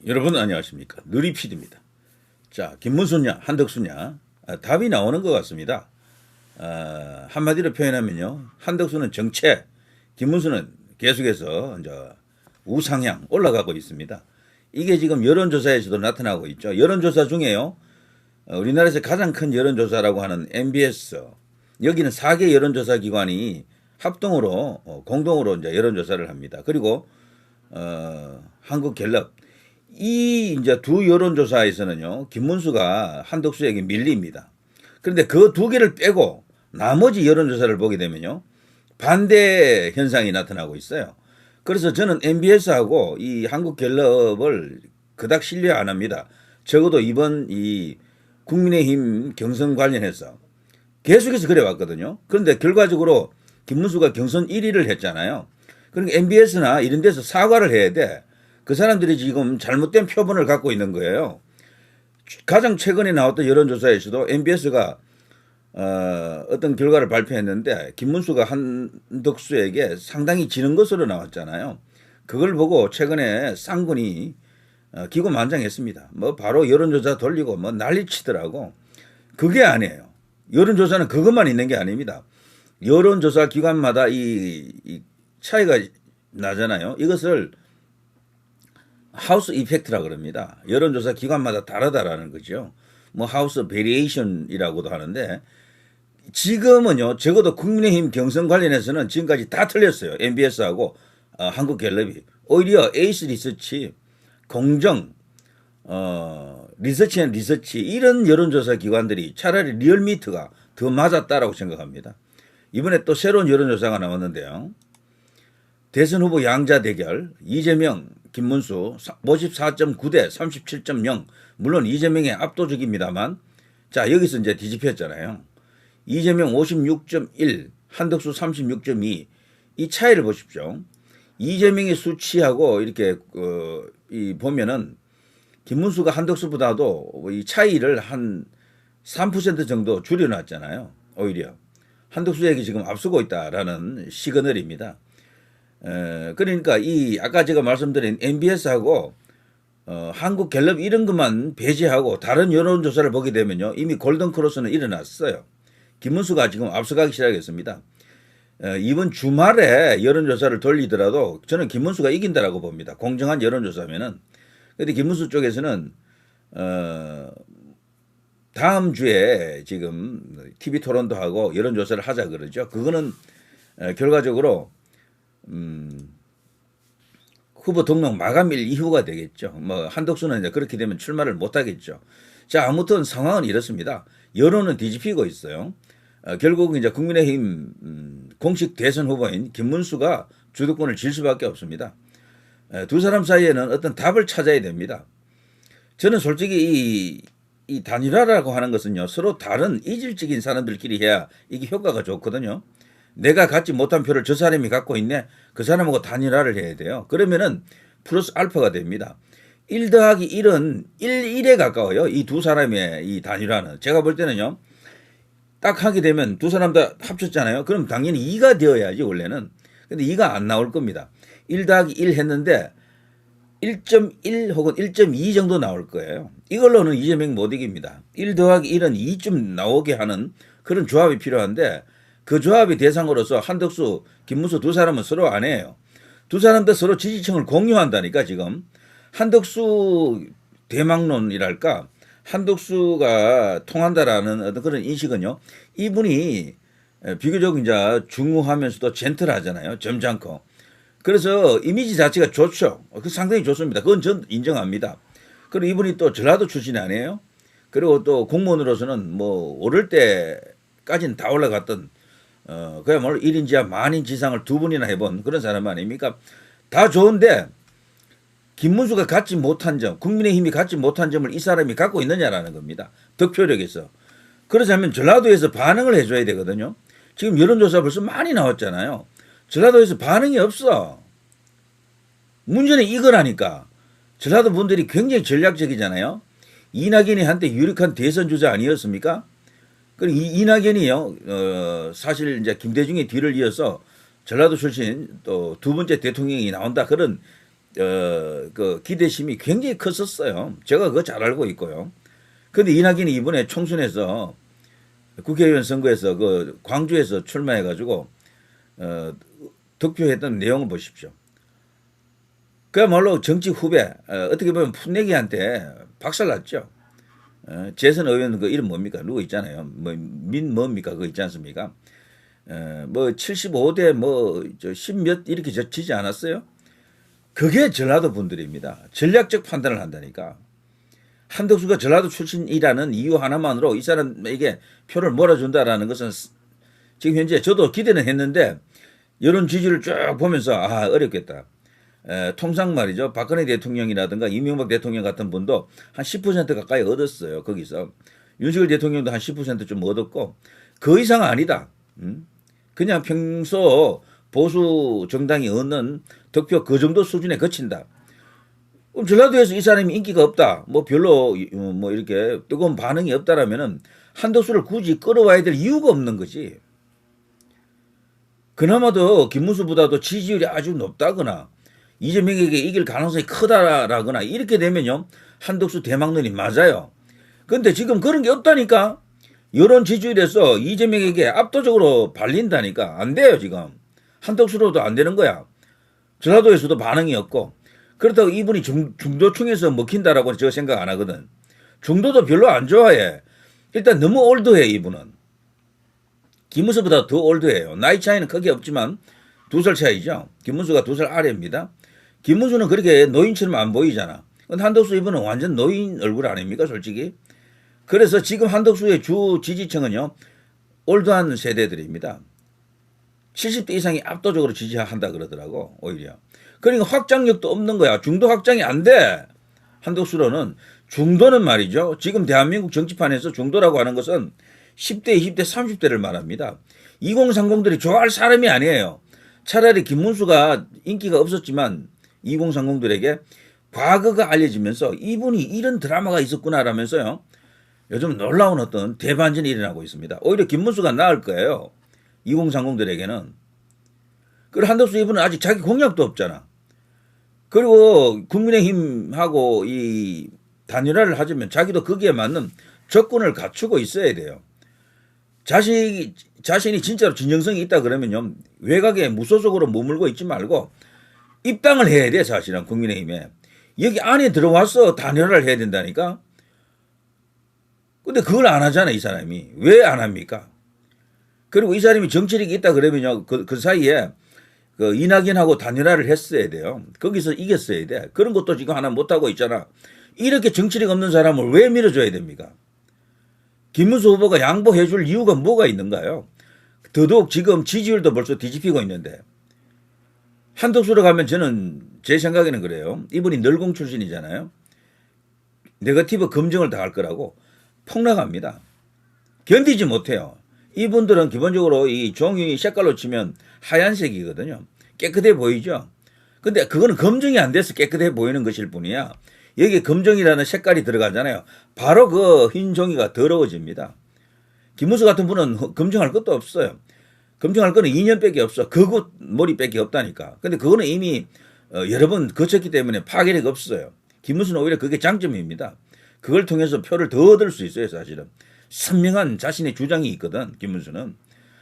여러분 안녕하십니까. 느리피디입니다. 자, 김문수냐 한덕수냐 답이 나오는 것 같습니다. 한마디로 표현하면요, 한덕수는 정체, 김문수는 계속해서 이제 우상향 올라가고 있습니다. 이게 지금 여론조사에서도 나타나고 있죠. 여론조사 중에요, 우리나라에서 가장 큰 여론조사라고 하는 MBS, 여기는 4개 여론조사 기관이 합동으로 공동으로 이제 여론조사를 합니다. 그리고 한국갤럽, 이 이제 두 여론조사에서는요, 김문수가 한덕수에게 밀립니다. 그런데 그 두 개를 빼고 나머지 여론조사를 보게 되면요, 반대 현상이 나타나고 있어요. 그래서 저는 MBS하고 이 한국갤럽을 그닥 신뢰 안 합니다. 적어도 이번 이 국민의힘 경선 관련해서 계속해서 그래 왔거든요. 그런데 결과적으로 김문수가 경선 1위를 했잖아요. 그러니까 MBS나 이런 데서 사과를 해야 돼. 그 사람들이 지금 잘못된 표본을 갖고 있는 거예요. 가장 최근에 나왔던 여론조사에서도 MBS가 어떤 결과를 발표했는데 김문수가 한덕수에게 상당히 지는 것으로 나왔잖아요. 그걸 보고 최근에 쌍군이 기고만장했습니다. 뭐 바로 여론조사 돌리고 뭐 난리치더라고. 그게 아니에요. 여론조사는 그것만 있는 게 아닙니다. 여론조사 기관마다 이 차이가 나잖아요. 이것을 하우스 이펙트라 그럽니다. 여론조사 기관마다 다르다라는 거죠. 뭐 하우스 베리에이션이라고도 하는데, 지금은요, 적어도 국민의힘 경선 관련해서는 지금까지 다 틀렸어요. MBS하고 한국갤럽이. 오히려 에이스 리서치, 공정, 리서치 앤 리서치, 이런 여론조사 기관들이 차라리 리얼미터가 더 맞았다라고 생각합니다. 이번에 또 새로운 여론조사가 나왔는데요, 대선 후보 양자 대결, 이재명, 김문수 54.9대 37.0. 물론 이재명이 압도적입니다만, 자, 여기서 이제 뒤집혔잖아요. 이재명 56.1, 한덕수 36.2. 이 차이를 보십시오. 이재명의 수치하고 이렇게 보면은 김문수가 한덕수보다도 이 차이를 한 3% 정도 줄여놨잖아요. 오히려 한덕수에게 지금 앞서고 있다라는 시그널입니다. 그러니까 이 아까 제가 말씀드린 MBS하고 한국갤럽 이런 것만 배제하고 다른 여론조사를 보게 되면요, 이미 골든크로스는 일어났어요. 김문수가 지금 앞서가기 시작했습니다. 이번 주말에 여론조사를 돌리더라도 저는 김문수가 이긴다라고 봅니다. 공정한 여론조사면은. 그런데 김문수 쪽에서는 다음 주에 지금 TV 토론도 하고 여론조사를 하자 그러죠. 그거는 결과적으로 후보 등록 마감일 이후가 되겠죠. 뭐 한덕수는 이제 그렇게 되면 출마를 못 하겠죠. 자, 아무튼 상황은 이렇습니다. 여론은 뒤집히고 있어요. 결국 이제 국민의힘 공식 대선 후보인 김문수가 주도권을 쥘 수밖에 없습니다. 두 사람 사이에는 어떤 답을 찾아야 됩니다. 저는 솔직히 이 단일화라고 하는 것은요, 서로 다른 이질적인 사람들끼리 해야 이게 효과가 좋거든요. 내가 갖지 못한 표를 저 사람이 갖고 있네, 그 사람하고 단일화를 해야 돼요. 그러면은 플러스 알파가 됩니다. 1 더하기 1은 1에 가까워요. 이 두 사람의 이 단일화는. 제가 볼 때는요, 딱 하게 되면 두 사람 다 합쳤잖아요. 그럼 당연히 2가 되어야지 원래는. 근데 2가 안 나올 겁니다. 1 더하기 1 했는데 1.1 혹은 1.2 정도 나올 거예요. 이걸로는 이재명 못 이깁니다. 1 더하기 1은 2좀 나오게 하는 그런 조합이 필요한데, 그 조합의 대상으로서 한덕수, 김문수 두 사람은 서로 안 해요. 두 사람도 서로 지지층을 공유한다니까 지금. 한덕수 대망론이랄까, 한덕수가 통한다라는 어떤 그런 인식은요, 이분이 비교적 이제 중후하면서도 젠틀하잖아요. 점잖고. 그래서 이미지 자체가 좋죠. 그 상당히 좋습니다. 그건 전 인정합니다. 그리고 이분이 또 전라도 출신이 아니에요. 그리고 또 공무원으로서는 뭐 오를 때까지는 다 올라갔던 그야말로 1인지하 만인지상을 두 번이나 해본 그런 사람 아닙니까? 다 좋은데 김문수가 갖지 못한 점, 국민의힘이 갖지 못한 점을 이 사람이 갖고 있느냐라는 겁니다. 득표력에서. 그러자면 전라도에서 반응을 해줘야 되거든요. 지금 여론조사 벌써 많이 나왔잖아요. 전라도에서 반응이 없어. 문제는 이거라니까. 전라도 분들이 굉장히 전략적이잖아요. 이낙연이 한때 유력한 대선 주자 아니었습니까? 그리고 이낙연이요, 사실 이제 김대중의 뒤를 이어서 전라도 출신 또 두 번째 대통령이 나온다, 그런 그 기대심이 굉장히 컸었어요. 제가 그거 잘 알고 있고요. 근데 이낙연이 이번에 총선에서 국회의원 선거에서 그 광주에서 출마해가지고 득표했던 내용을 보십시오. 그야말로 정치 후배, 어떻게 보면 풋내기한테 박살났죠. 재선 의원 그 이름 뭡니까? 누구 있잖아요. 뭐 뭡니까? 그거 있지 않습니까? 뭐 75대 뭐저 10몇 이렇게 지지 않았어요? 그게 전라도 분들입니다. 전략적 판단을 한다니까. 한덕수가 전라도 출신이라는 이유 하나만으로 이 사람에게 표를 몰아준다라는 것은 지금 현재 저도 기대는 했는데 여론 지지를 쭉 보면서 아 어렵겠다. 통상 말이죠. 박근혜 대통령이라든가 이명박 대통령 같은 분도 한 10% 가까이 얻었어요. 거기서. 윤석열 대통령도 한 10%좀 얻었고 그 이상 아니다. 그냥 평소 보수 정당이 얻는 득표 그 정도 수준에 그친다. 그럼 전라도에서 이 사람이 인기가 없다. 뭐 별로 뭐 이렇게 뜨거운 반응이 없다라면은 한덕수를 굳이 끌어와야 될 이유가 없는 거지. 그나마도 김문수보다도 지지율이 아주 높다거나 이재명에게 이길 가능성이 크다라거나 이렇게 되면요. 한덕수 대망론이 맞아요. 근데 지금 그런 게 없다니까. 여론 지지율에서 이재명에게 압도적으로 발린다니까. 안 돼요 지금. 한덕수로도 안 되는 거야. 전라도에서도 반응이 없고. 그렇다고 이분이 중도층에서 먹힌다라고 제가 생각 안 하거든. 중도도 별로 안 좋아해. 일단 너무 올드해 이분은. 김문수보다 더 올드해요. 나이 차이는 크게 없지만 2살 차이죠. 김문수가 2살 아래입니다. 김문수는 그렇게 노인처럼 안 보이잖아. 근데 한덕수 이분은 완전 노인 얼굴 아닙니까 솔직히. 그래서 지금 한덕수의 주 지지층은요. 올드한 세대들입니다. 70대 이상이 압도적으로 지지한다 그러더라고 오히려. 그러니까 확장력도 없는 거야. 중도 확장이 안 돼. 한덕수로는 중도는 말이죠. 지금 대한민국 정치판에서 중도라고 하는 것은 10대, 20대, 30대를 말합니다. 2030들이 좋아할 사람이 아니에요. 차라리 김문수가 인기가 없었지만 2030들에게 과거가 알려지면서 이분이 이런 드라마가 있었구나라면서요. 요즘 놀라운 어떤 대반전이 일어나고 있습니다. 오히려 김문수가 나을 거예요. 2030들에게는. 그리고 한덕수 이분은 아직 자기 공약도 없잖아. 그리고 국민의힘하고 이 단일화를 하자면 자기도 거기에 맞는 조건을 갖추고 있어야 돼요. 자신이 진짜로 진정성이 있다 그러면요. 외곽에 무소속으로 머물고 있지 말고 입당을 해야 돼 사실은 국민의힘에. 여기 안에 들어와서 단일화를 해야 된다니까. 근데 그걸 안 하잖아 이 사람이. 왜 안 합니까? 그리고 이 사람이 정치력이 있다 그러면요. 그 사이에 그 이낙연하고 단일화를 했어야 돼요. 거기서 이겼어야 돼. 그런 것도 지금 하나 못하고 있잖아. 이렇게 정치력 없는 사람을 왜 밀어줘야 됩니까? 김문수 후보가 양보해 줄 이유가 뭐가 있는가요? 더더욱 지금 지지율도 벌써 뒤집히고 있는데. 한덕수로 가면 저는 제 생각에는 그래요. 이분이 널공 출신이잖아요. 네거티브 검증을 당할 거라고 폭락합니다. 견디지 못해요. 이분들은 기본적으로 이 종이 색깔로 치면 하얀색이거든요. 깨끗해 보이죠. 근데 그거는 검증이 안 돼서 깨끗해 보이는 것일 뿐이야. 여기에 검정이라는 색깔이 들어가잖아요. 바로 그 흰 종이가 더러워집니다. 김문수 같은 분은 검증할 것도 없어요. 검증할 거는 2년밖에 없어. 그것 머리밖에 없다니까. 근데 그거는 이미 여러 번 거쳤기 때문에 파괴력이 없어요. 김문수는 오히려 그게 장점입니다. 그걸 통해서 표를 더 얻을 수 있어요 사실은. 선명한 자신의 주장이 있거든 김문수는.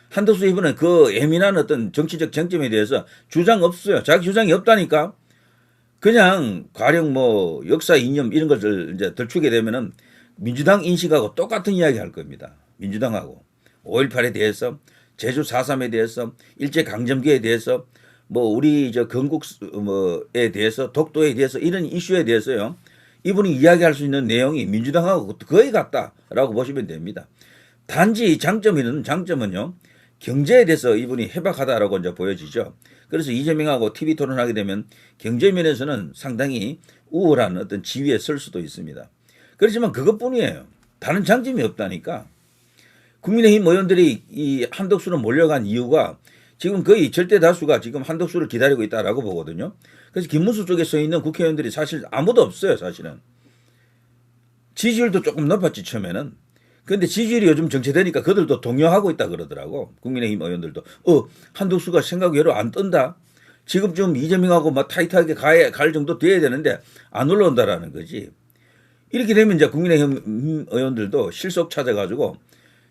한덕수 이분은 그 예민한 어떤 정치적 쟁점에 대해서 주장 없어요. 자기 주장이 없다니까. 그냥 가령 뭐 역사 이념 이런 것을 이제 들추게 되면은 민주당 인식하고 똑같은 이야기 할 겁니다. 민주당하고 5.18에 대해서 제주 4.3에 대해서 일제강점기에 대해서 뭐 우리 저 건국 뭐에 대해서 독도에 대해서 이런 이슈에 대해서요. 이분이 이야기할 수 있는 내용이 민주당하고 거의 같다라고 보시면 됩니다. 단지 장점은요. 경제에 대해서 이분이 해박하다라고 이제 보여지죠. 그래서 이재명하고 TV 토론하게 되면 경제 면에서는 상당히 우월한 어떤 지위에 설 수도 있습니다. 그렇지만 그것뿐이에요. 다른 장점이 없다니까. 국민의힘 의원들이 이 한덕수로 몰려간 이유가 지금 거의 절대 다수가 지금 한덕수를 기다리고 있다라고 보거든요. 그래서 김문수 쪽에 서 있는 국회의원들이 사실 아무도 없어요, 사실은. 지지율도 조금 높았지, 처음에는. 근데 지지율이 요즘 정체되니까 그들도 동요하고 있다 그러더라고. 국민의힘 의원들도. 한덕수가 생각 외로 안 뜬다. 지금 좀 이재명하고 막 타이트하게 갈 정도 돼야 되는데 안 올라온다라는 거지. 이렇게 되면 이제 국민의힘 의원들도 실속 찾아가지고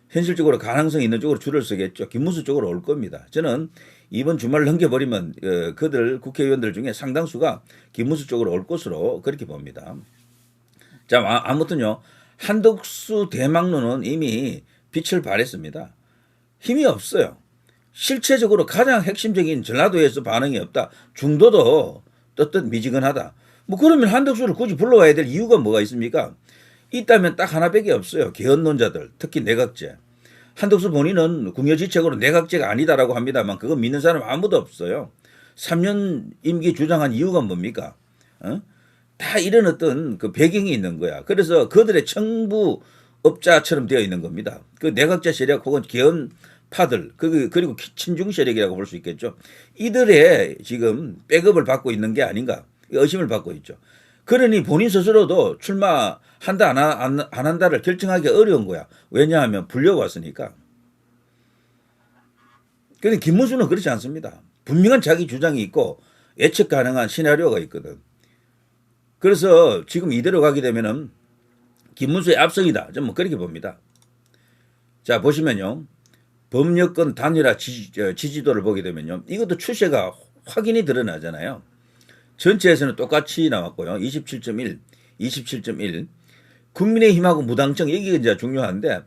현실적으로 가능성 있는 쪽으로 줄을 서겠죠. 김문수 쪽으로 올 겁니다. 저는 이번 주말 넘겨버리면 그들 국회의원들 중에 상당수가 김문수 쪽으로 올 것으로 그렇게 봅니다. 자, 아무튼요. 한덕수 대망론은 이미 빛을 발했습니다. 힘이 없어요. 실체적으로 가장 핵심적인 전라도에서 반응이 없다. 중도도 떳떳 미지근하다. 뭐 그러면 한덕수를 굳이 불러와야 될 이유가 뭐가 있습니까? 있다면 딱 하나밖에 없어요. 개헌론자들, 특히 내각제. 한덕수 본인은 궁여지책으로 내각제가 아니다라고 합니다만 그거 믿는 사람 아무도 없어요. 3년 임기 주장한 이유가 뭡니까? 다 이런 어떤 그 배경이 있는 거야. 그래서 그들의 청부업자처럼 되어 있는 겁니다. 그 내각제 세력 혹은 개헌파들 그리고 친중 세력이라고 볼 수 있겠죠. 이들의 지금 백업을 받고 있는 게 아닌가 의심을 받고 있죠. 그러니 본인 스스로도 출마한다 안 한다를 결정하기 어려운 거야. 왜냐하면 불려왔으니까. 그런데 김문수는 그렇지 않습니다. 분명한 자기 주장이 있고 예측 가능한 시나리오가 있거든. 그래서 지금 이대로 가게 되면은 김문수의 압승이다. 좀 뭐 그렇게 봅니다. 자, 보시면요. 범여권 단일화 지지도를 보게 되면요. 이것도 추세가 확인이 드러나잖아요. 전체에서는 똑같이 나왔고요. 27.1, 27.1. 국민의힘하고 무당청 여기가 이제 중요한데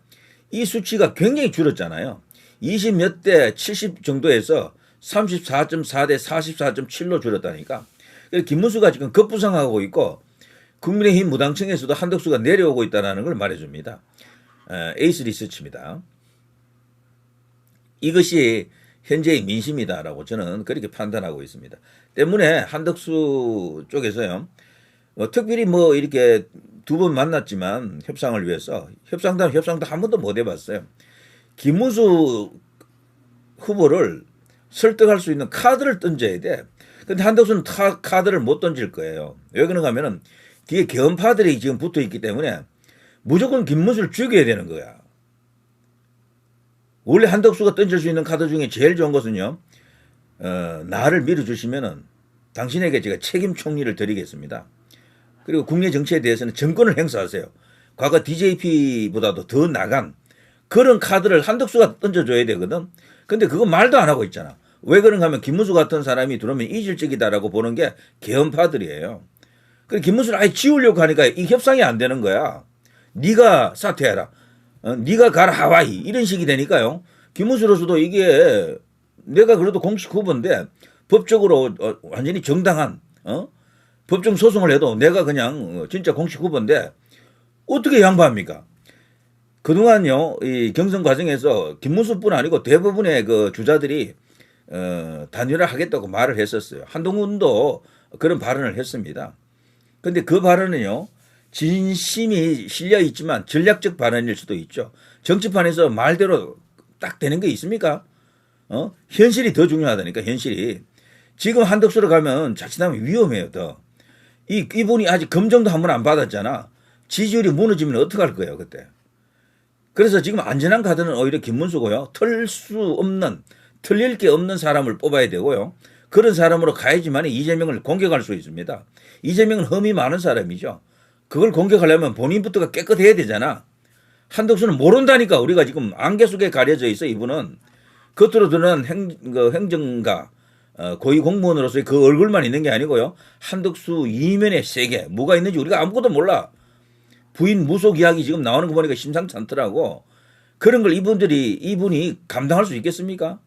이 수치가 굉장히 줄었잖아요. 20몇 대 70 정도에서 34.4 대 44.7로 줄었다니까. 그래서 김문수가 지금 급부상하고 있고 국민의힘 무당청에서도 한덕수가 내려오고 있다는 걸 말해줍니다. 에이스 리서치입니다. 이것이 현재의 민심이다라고 저는 그렇게 판단하고 있습니다. 때문에 한덕수 쪽에서요. 특별히 뭐 이렇게 두 번 만났지만 협상을 위해서 협상도 한 번도 못 해봤어요. 김문수 후보를 설득할 수 있는 카드를 던져야 돼. 근데 한덕수는 카드를 못 던질 거예요. 왜 그런가 하면은 뒤에 개헌파들이 지금 붙어 있기 때문에 무조건 김문수를 죽여야 되는 거야. 원래 한덕수가 던질 수 있는 카드 중에 제일 좋은 것은요. 나를 밀어주시면은 당신에게 제가 책임 총리를 드리겠습니다. 그리고 국내 정치에 대해서는 정권을 행사하세요. 과거 DJP보다도 더 나간 그런 카드를 한덕수가 던져줘야 되거든. 근데 그거 말도 안 하고 있잖아. 왜 그런가 하면 김문수 같은 사람이 들어오면 이질적이다라고 보는 게 개헌파들이에요. 그래 김문수를 아예 지우려고 하니까 이 협상이 안 되는 거야. 네가 사퇴해라. 네가 가라 하와이 이런 식이 되니까요. 김문수로서도 이게 내가 그래도 공식 후보인데 법적으로 완전히 정당한 법정 소송을 해도 내가 그냥 진짜 공식 후보인데 어떻게 양보합니까? 그동안요 이 경선 과정에서 김문수뿐 아니고 대부분의 그 주자들이 단일화하겠다고 말을 했었어요. 한동훈도 그런 발언을 했습니다. 근데 그 발언은요 진심이 실려 있지만 전략적 발언일 수도 있죠. 정치판에서 말대로 딱 되는 게 있습니까? 현실이 더 중요하다니까 현실이. 지금 한덕수로 가면 자칫하면 위험해요 더. 이분이 아직 검증도 한 번 안 받았잖아. 지지율이 무너지면 어떡할 거예요 그때. 그래서 지금 안전한 카드는 오히려 김문수고요. 틀릴 게 없는 사람을 뽑아야 되고요. 그런 사람으로 가야지만 이재명을 공격할 수 있습니다. 이재명은 흠이 많은 사람이죠. 그걸 공격하려면 본인부터가 깨끗해야 되잖아. 한덕수는 모른다니까. 우리가 지금 안개 속에 가려져 있어. 이분은 겉으로 드러난 행정가 고위 공무원으로서의 그 얼굴만 있는 게 아니고요. 한덕수 이면의 세계 뭐가 있는지 우리가 아무것도 몰라. 부인 무속 이야기 지금 나오는 거 보니까 심상치 않더라고. 그런 걸 이분이 감당할 수 있겠습니까?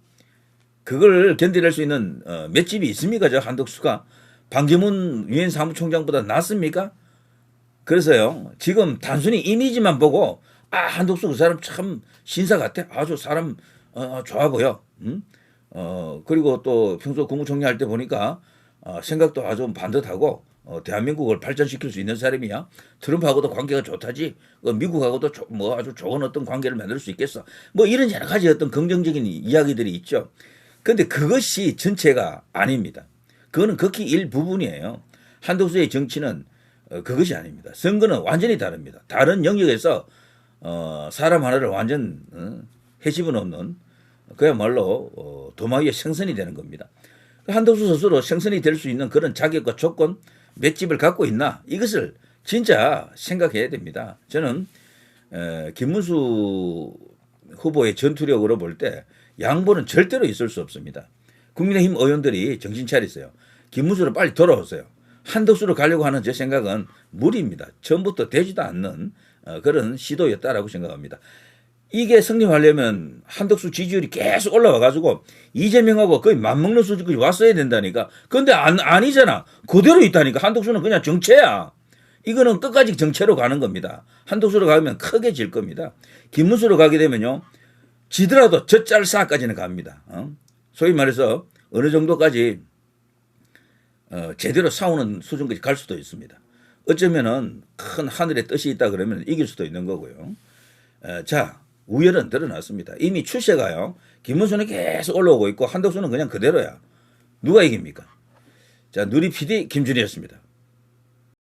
그걸 견뎌낼 수 있는 맷집이 있습니까? 저 한덕수가 반기문 유엔 사무총장보다 낫습니까? 그래서요 지금 단순히 이미지만 보고 한덕수 그 사람 참 신사 같아. 아주 사람 좋아 보여. 그리고 또 평소 국무총리 할 때 보니까 생각도 아주 반듯하고 대한민국을 발전시킬 수 있는 사람이야. 트럼프하고도 관계가 좋다지. 미국하고도 뭐 아주 좋은 어떤 관계를 만들 수 있겠어. 뭐 이런 여러 가지 어떤 긍정적인 이야기들이 있죠. 그런데 그것이 전체가 아닙니다. 그거는 극히 일부분이에요. 한덕수의 정치는 그것이 아닙니다. 선거는 완전히 다릅니다. 다른 영역에서 사람 하나를 완전 해집어 놓는 그야말로 도마 위에 생선이 되는 겁니다. 한덕수 스스로 생선이 될 수 있는 그런 자격과 조건, 맷집을 갖고 있나? 이것을 진짜 생각해야 됩니다. 저는 김문수 후보의 전투력으로 볼 때 양보는 절대로 있을 수 없습니다. 국민의힘 의원들이 정신 차리세요. 김문수로 빨리 돌아오세요. 한덕수로 가려고 하는 제 생각은 무리입니다. 처음부터 되지도 않는 그런 시도였다라고 생각합니다. 이게 성립하려면 한덕수 지지율이 계속 올라와가지고 이재명하고 거의 맞먹는 수준까지 왔어야 된다니까. 근데 아니잖아. 그대로 있다니까. 한덕수는 그냥 정체야. 이거는 끝까지 정체로 가는 겁니다. 한덕수로 가면 크게 질 겁니다. 김문수로 가게 되면요. 지더라도 젖잘싸까지는 갑니다. 소위 말해서 어느 정도까지 제대로 싸우는 수준까지 갈 수도 있습니다. 어쩌면은 큰 하늘의 뜻이 있다 그러면 이길 수도 있는 거고요. 자, 우열은 드러났습니다. 이미 추세가요. 김문수는 계속 올라오고 있고 한덕수는 그냥 그대로야. 누가 이깁니까? 자, 누리 PD 김준희였습니다.